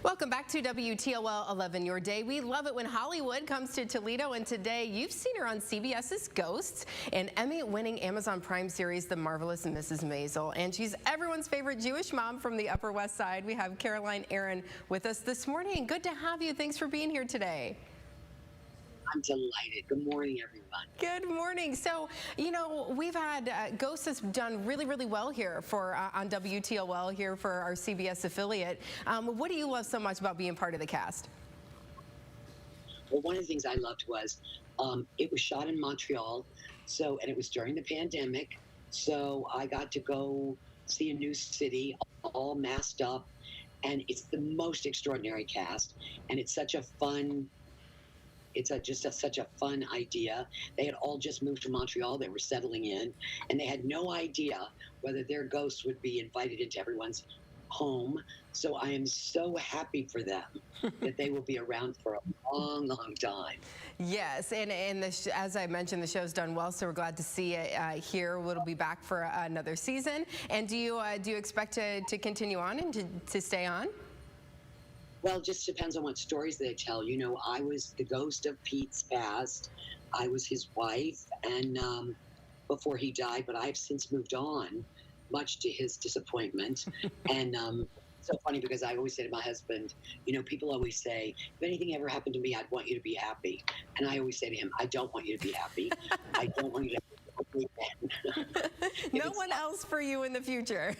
Welcome back to WTOL 11 Your Day. We love it when Hollywood comes to Toledo, and today you've seen her on CBS's Ghosts and Emmy-winning Amazon Prime series, The Marvelous Mrs Maisel. And she's everyone's favorite Jewish mom from the Upper West Side. We have Caroline Aaron with us this morning. Good to have you. Thanks for being here today. I'm delighted. Good morning, everyone. Good morning. So, you know, we've had Ghosts has done really well here for on WTOL here for our CBS affiliate. What do you love so much about being part of the cast? Well, one of the things I loved was it was shot in Montreal, and it was during the pandemic, so I got to go see a new city all masked up, and it's the most extraordinary cast, and it's such a fun. It's such a fun idea. They had all just moved to Montreal. They were settling in, and they had no idea whether their ghosts would be invited into everyone's home. So I am so happy for them that they will be around for a long time. Yes, and as I mentioned, the show's done well, so we're glad to see it here. We'll be back for another season. And do you expect to continue on and to stay on? Well, it just depends on what stories they tell. You know, I was the ghost of Pete's past. I was his wife, and before he died, but I've since moved on, much to his disappointment. And so funny because I always say to my husband, you know, people always say, if anything ever happened to me, I'd want you to be happy. And I always say to him, I don't want you to be happy. I don't want you to be happy. No one else for you in the future.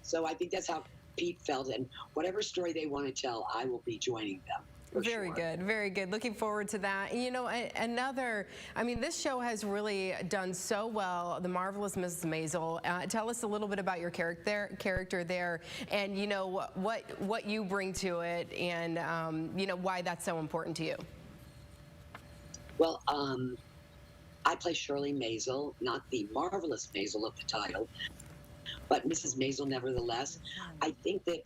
So I think that's how Pete felt, and whatever story they want to tell, I will be joining them. Very good, very good. Looking forward to that. You know, this show has really done so well, The Marvelous Mrs Maisel. Tell us a little bit about your character there, and you know what you bring to it, and you know why that's so important to you. Well, I play Shirley Maisel, not the Marvelous Maisel of the title, but Mrs. Maisel nevertheless. I think that,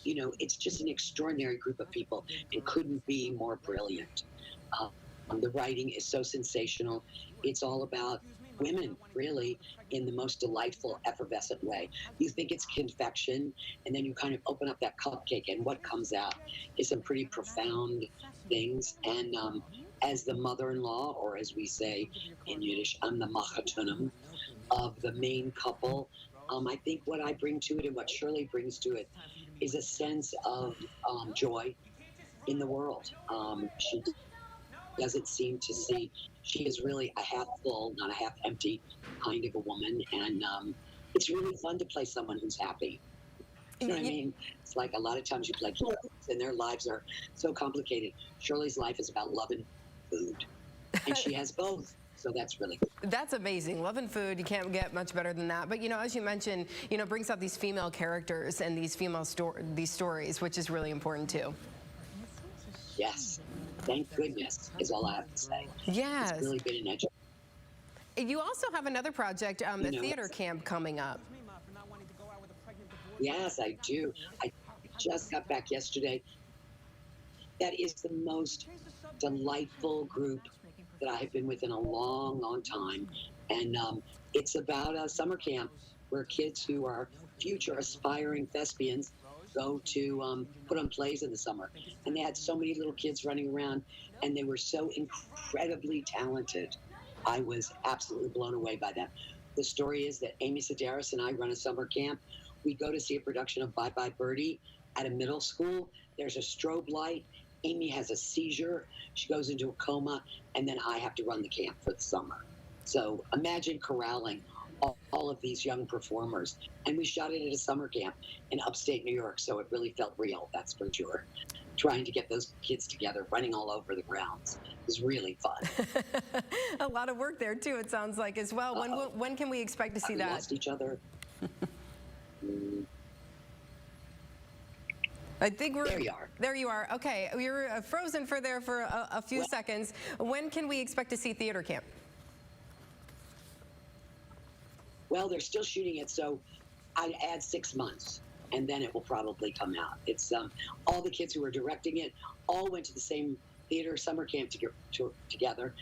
you know, it's just an extraordinary group of people and couldn't be more brilliant. The writing is so sensational. It's all about women, really, in the most delightful, effervescent way. You think it's confection, and then you kind of open up that cupcake, and what comes out is some pretty profound things. And as the mother-in-law, or as we say in Yiddish, I'm the Machatunum of the main couple, I think what I bring to it and what Shirley brings to it is a sense of joy in the world. She doesn't seem to see, she is really a half full, not a half empty kind of a woman. And it's really fun to play someone who's happy. You know what I mean? It's like a lot of times you play kids and their lives are so complicated. Shirley's life is about love and food, and she has both. So that's really good. That's amazing. Love and food, you can't get much better than that. But, you know, as you mentioned, you know, brings out these female characters and these female stories, which is really important too. Yes. Thank goodness is all I have to say. Yes. It's really been an education. You also have another project, the theater camp coming up. Yes, I do. I just got back yesterday. That is the most delightful group that I have been with in a long time. And it's about a summer camp where kids who are future aspiring thespians go to put on plays in the summer. And they had so many little kids running around, and they were so incredibly talented. I was absolutely blown away by them. The story is that Amy Sedaris and I run a summer camp. We go to see a production of Bye Bye Birdie at a middle school. There's a strobe light. Amy has a seizure. She goes into a coma, and then I have to run the camp for the summer. So imagine corralling all of these young performers. And we shot it at a summer camp in upstate New York, so it really felt real, that's for sure. Trying to get those kids together, running all over the grounds, was really fun. A lot of work there, too, it sounds like, as well. When can we expect to see that? We lost each other. I think we're there. You are. There you are. Okay, we were frozen for a few seconds. When can we expect to see theater camp? Well, they're still shooting it, so I'd add 6 months, and then it will probably come out. It's all the kids who are directing it all went to the same theater summer camp together,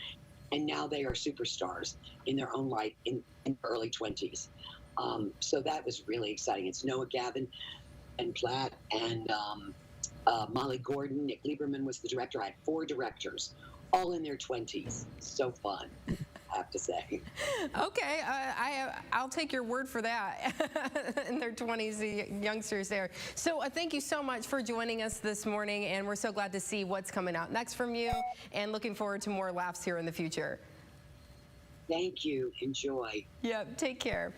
and now they are superstars in their own right in their early 20s. So that was really exciting. It's Noah Gavin, Platt and Molly Gordon. Nick Lieberman was the director. I had 4 directors, all in their 20s. So fun, I have to say. Okay, I'll take your word for that. In their 20s, the youngsters there. So thank you so much for joining us this morning, and we're so glad to see what's coming out next from you, and looking forward to more laughs here in the future. Thank you. Enjoy. Yep, take care.